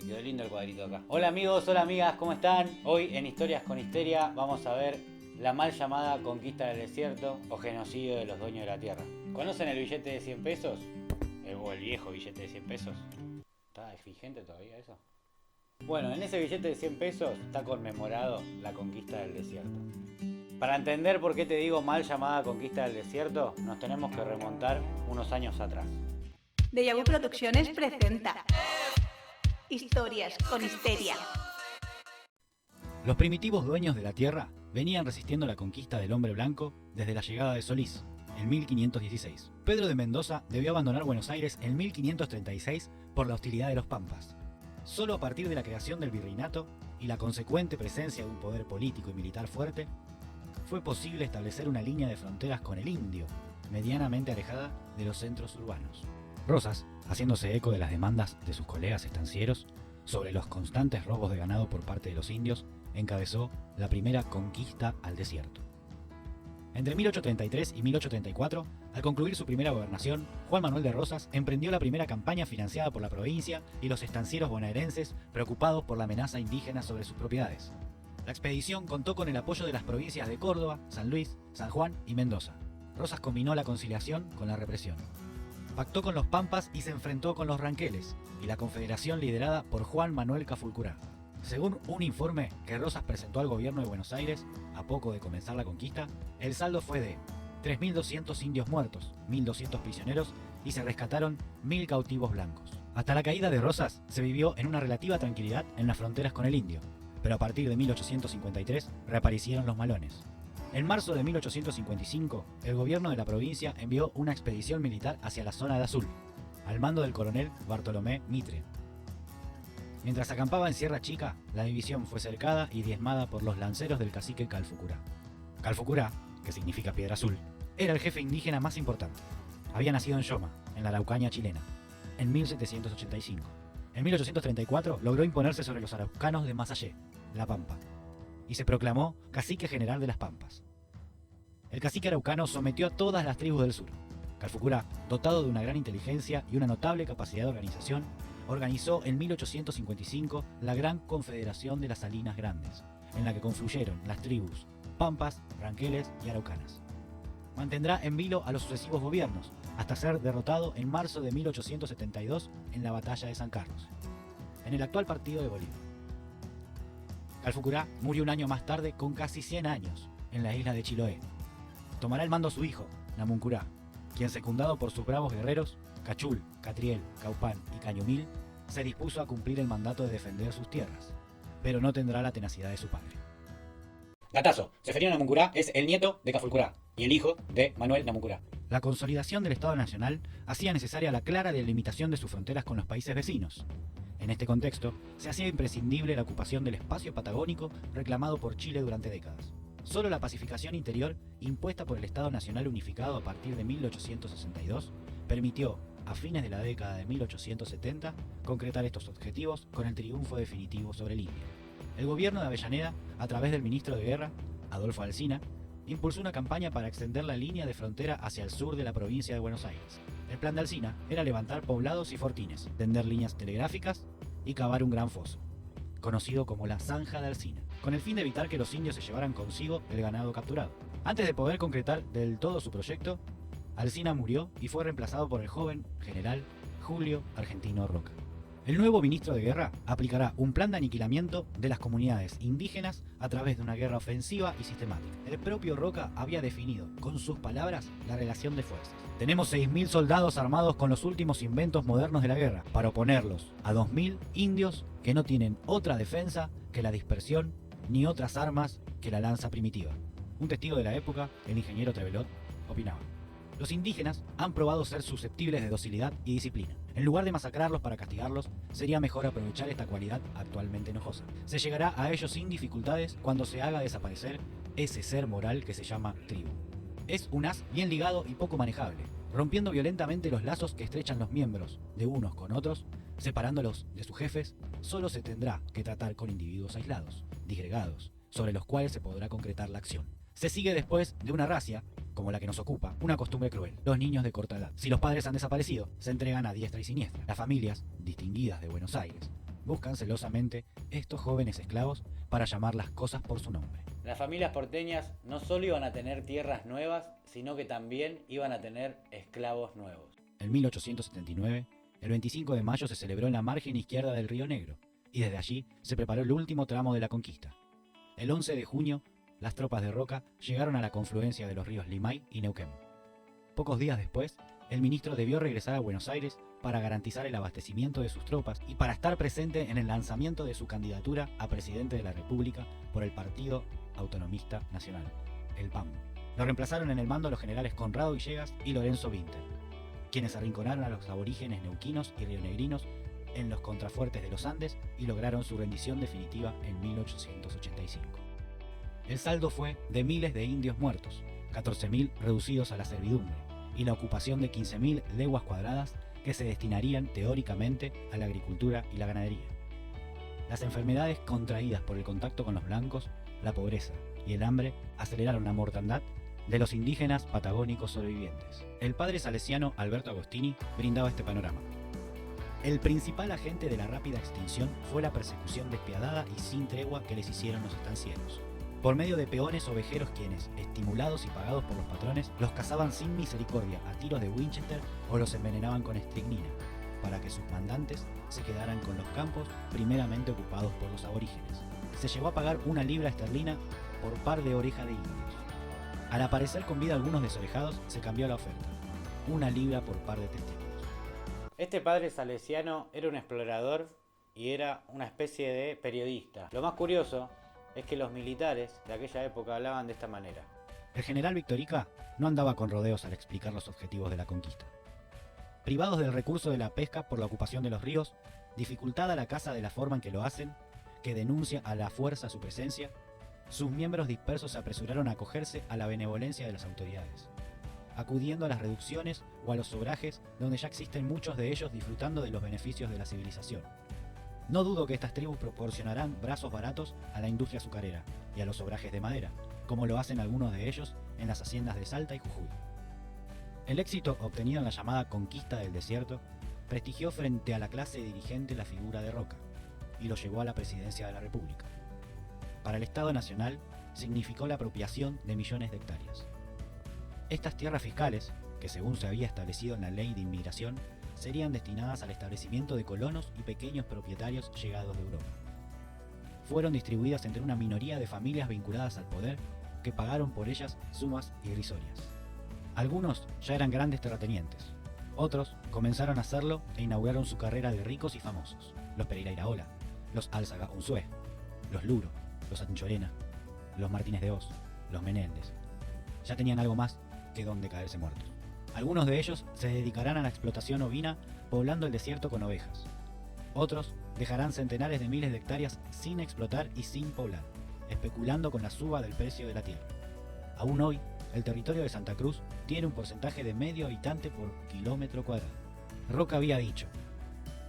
Quedó lindo el cuadrito acá. Hola amigos, hola amigas, ¿cómo están? Hoy en Historias con Histeria vamos a ver la mal llamada conquista del desierto o genocidio de los dueños de la tierra. ¿Conocen el billete de 100 pesos? O el viejo billete de 100 pesos. ¿Está vigente todavía eso? Bueno, en ese billete de 100 pesos está conmemorado la conquista del desierto. Para entender por qué te digo mal llamada conquista del desierto, nos tenemos que remontar unos años atrás. Déjà Vu Producciones presenta Historias con Histeria. Los primitivos dueños de la tierra venían resistiendo la conquista del hombre blanco desde la llegada de Solís, en 1516. Pedro de Mendoza debió abandonar Buenos Aires en 1536 por la hostilidad de los pampas. Solo a partir de la creación del virreinato y la consecuente presencia de un poder político y militar fuerte, fue posible establecer una línea de fronteras con el indio, medianamente alejada de los centros urbanos. Rosas, haciéndose eco de las demandas de sus colegas estancieros sobre los constantes robos de ganado por parte de los indios, encabezó la primera conquista al desierto. Entre 1833 y 1834, al concluir su primera gobernación, Juan Manuel de Rosas emprendió la primera campaña financiada por la provincia y los estancieros bonaerenses preocupados por la amenaza indígena sobre sus propiedades. La expedición contó con el apoyo de las provincias de Córdoba, San Luis, San Juan y Mendoza. Rosas combinó la conciliación con la represión. Pactó con los pampas y se enfrentó con los ranqueles y la confederación liderada por Juan Manuel Cafulcurá. Según un informe que Rosas presentó al gobierno de Buenos Aires a poco de comenzar la conquista, el saldo fue de 3.200 indios muertos, 1.200 prisioneros y se rescataron 1.000 cautivos blancos. Hasta la caída de Rosas se vivió en una relativa tranquilidad en las fronteras con el indio, pero a partir de 1853 reaparecieron los malones. En marzo de 1855, el gobierno de la provincia envió una expedición militar hacia la zona de Azul, al mando del coronel Bartolomé Mitre. Mientras acampaba en Sierra Chica, la división fue cercada y diezmada por los lanceros del cacique Calfucurá. Calfucurá, que significa piedra azul, era el jefe indígena más importante. Había nacido en Yoma, en la Araucanía chilena, en 1785. En 1834 logró imponerse sobre los araucanos de Masayé, La Pampa, y se proclamó cacique general de las Pampas. El cacique araucano sometió a todas las tribus del sur. Calfucurá, dotado de una gran inteligencia y una notable capacidad de organización, organizó en 1855 la Gran Confederación de las Salinas Grandes, en la que confluyeron las tribus pampas, ranqueles y araucanas. Mantendrá en vilo a los sucesivos gobiernos, hasta ser derrotado en marzo de 1872 en la Batalla de San Carlos, en el actual partido de Bolívar. Calfucurá murió un año más tarde con casi 100 años, en la isla de Chiloé. Tomará el mando su hijo, Namuncurá, quien, secundado por sus bravos guerreros, Cachul, Catriel, Caupán y Cañumil, se dispuso a cumplir el mandato de defender sus tierras, pero no tendrá la tenacidad de su padre. Datazo: Seferino Namuncurá es el nieto de Cafulcurá y el hijo de Manuel Namuncurá. La consolidación del Estado Nacional hacía necesaria la clara delimitación de sus fronteras con los países vecinos. En este contexto, se hacía imprescindible la ocupación del espacio patagónico reclamado por Chile durante décadas. Solo la pacificación interior, impuesta por el Estado Nacional unificado a partir de 1862, permitió, a fines de la década de 1870, concretar estos objetivos con el triunfo definitivo sobre el indio. El gobierno de Avellaneda, a través del ministro de Guerra, Adolfo Alsina, impulsó una campaña para extender la línea de frontera hacia el sur de la provincia de Buenos Aires. El plan de Alsina era levantar poblados y fortines, tender líneas telegráficas y cavar un gran foso, conocido como la Zanja de Alsina, con el fin de evitar que los indios se llevaran consigo el ganado capturado. Antes de poder concretar del todo su proyecto, Alsina murió y fue reemplazado por el joven general Julio Argentino Roca. El nuevo ministro de Guerra aplicará un plan de aniquilamiento de las comunidades indígenas a través de una guerra ofensiva y sistemática. El propio Roca había definido, con sus palabras, la relación de fuerzas. Tenemos 6.000 soldados armados con los últimos inventos modernos de la guerra, para oponerlos a 2.000 indios que no tienen otra defensa que la dispersión, ni otras armas que la lanza primitiva. Un testigo de la época, el ingeniero Trevelot, opinaba: los indígenas han probado ser susceptibles de docilidad y disciplina. En lugar de masacrarlos para castigarlos, sería mejor aprovechar esta cualidad actualmente enojosa. Se llegará a ellos sin dificultades cuando se haga desaparecer ese ser moral que se llama tribu. Es un as bien ligado y poco manejable, rompiendo violentamente los lazos que estrechan los miembros de unos con otros, separándolos de sus jefes. Solo se tendrá que tratar con individuos aislados, disgregados, sobre los cuales se podrá concretar la acción. Se sigue después de una racia, como la que nos ocupa, una costumbre cruel: los niños de corta edad. Si los padres han desaparecido, se entregan a diestra y siniestra. Las familias, distinguidas de Buenos Aires, buscan celosamente estos jóvenes esclavos para llamar las cosas por su nombre. Las familias porteñas no solo iban a tener tierras nuevas, sino que también iban a tener esclavos nuevos. En 1879, el 25 de mayo se celebró en la margen izquierda del Río Negro, y desde allí se preparó el último tramo de la conquista. El 11 de junio, las tropas de Roca llegaron a la confluencia de los ríos Limay y Neuquén. Pocos días después, el ministro debió regresar a Buenos Aires para garantizar el abastecimiento de sus tropas y para estar presente en el lanzamiento de su candidatura a presidente de la República por el Partido Autonomista Nacional, el PAN. Lo reemplazaron en el mando los generales Conrado Villegas y Lorenzo Winter, quienes arrinconaron a los aborígenes neuquinos y rionegrinos en los contrafuertes de los Andes y lograron su rendición definitiva en 1885. El saldo fue de miles de indios muertos, 14.000 reducidos a la servidumbre y la ocupación de 15.000 leguas cuadradas que se destinarían teóricamente a la agricultura y la ganadería. Las enfermedades contraídas por el contacto con los blancos, la pobreza y el hambre aceleraron la mortandad de los indígenas patagónicos sobrevivientes. El padre salesiano Alberto Agostini brindaba este panorama. El principal agente de la rápida extinción fue la persecución despiadada y sin tregua que les hicieron los estancieros. Por medio de peones ovejeros quienes, estimulados y pagados por los patrones, los cazaban sin misericordia a tiros de Winchester o los envenenaban con estricnina, para que sus mandantes se quedaran con los campos primeramente ocupados por los aborígenes. Se llegó a pagar 1 libra esterlina por par de oreja de indios. Al aparecer con vida algunos desorejados, se cambió la oferta: 1 libra por par de testículos. Este padre salesiano era un explorador y era una especie de periodista. Lo más curioso es que los militares de aquella época hablaban de esta manera. El general Victorica no andaba con rodeos al explicar los objetivos de la conquista. Privados del recurso de la pesca por la ocupación de los ríos, dificultada la caza de la forma en que lo hacen, que denuncia a la fuerza su presencia, sus miembros dispersos se apresuraron a acogerse a la benevolencia de las autoridades, acudiendo a las reducciones o a los sobrajes donde ya existen muchos de ellos disfrutando de los beneficios de la civilización. No dudo que estas tribus proporcionarán brazos baratos a la industria azucarera y a los sobrajes de madera, como lo hacen algunos de ellos en las haciendas de Salta y Jujuy. El éxito obtenido en la llamada conquista del desierto prestigió frente a la clase dirigente la figura de Roca y lo llevó a la presidencia de la República. Para el Estado Nacional significó la apropiación de millones de hectáreas. Estas tierras fiscales, que según se había establecido en la Ley de Inmigración, serían destinadas al establecimiento de colonos y pequeños propietarios llegados de Europa. Fueron distribuidas entre una minoría de familias vinculadas al poder que pagaron por ellas sumas irrisorias. Algunos ya eran grandes terratenientes, otros comenzaron a hacerlo e inauguraron su carrera de ricos y famosos: los Pereira Iraola, los Álzaga Unzué, los Luro, los Anchorena, los Martínez de Hoz, los Menéndez. Ya tenían algo más que donde caerse muertos. Algunos de ellos se dedicarán a la explotación ovina, poblando el desierto con ovejas. Otros dejarán centenares de miles de hectáreas sin explotar y sin poblar, especulando con la suba del precio de la tierra. Aún hoy, el territorio de Santa Cruz tiene un porcentaje de medio habitante por kilómetro cuadrado. Roca había dicho: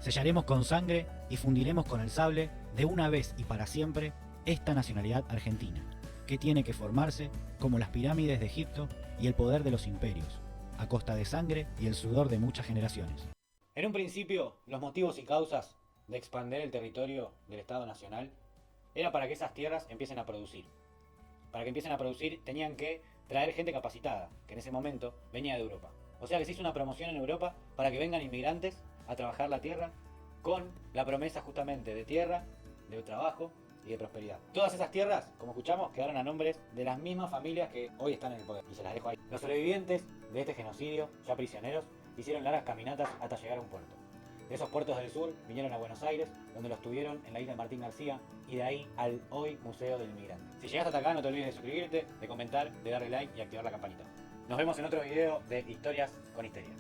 sellaremos con sangre y fundiremos con el sable de una vez y para siempre esta nacionalidad argentina, que tiene que formarse como las pirámides de Egipto y el poder de los imperios, a costa de sangre y el sudor de muchas generaciones. En un principio, los motivos y causas de expandir el territorio del Estado Nacional era para que esas tierras empiecen a producir. Para que empiecen a producir tenían que traer gente capacitada, que en ese momento venía de Europa. O sea que se hizo una promoción en Europa para que vengan inmigrantes a trabajar la tierra con la promesa justamente de tierra, de trabajo y de prosperidad. Todas esas tierras, como escuchamos, quedaron a nombres de las mismas familias que hoy están en el poder. Y se las dejo ahí. Los sobrevivientes de este genocidio, ya prisioneros, hicieron largas caminatas hasta llegar a un puerto. De esos puertos del sur vinieron a Buenos Aires, donde los tuvieron en la isla de Martín García, y de ahí al hoy Museo del Inmigrante. Si llegaste hasta acá, no te olvides de suscribirte, de comentar, de darle like y activar la campanita. Nos vemos en otro video de Historias con Histeria.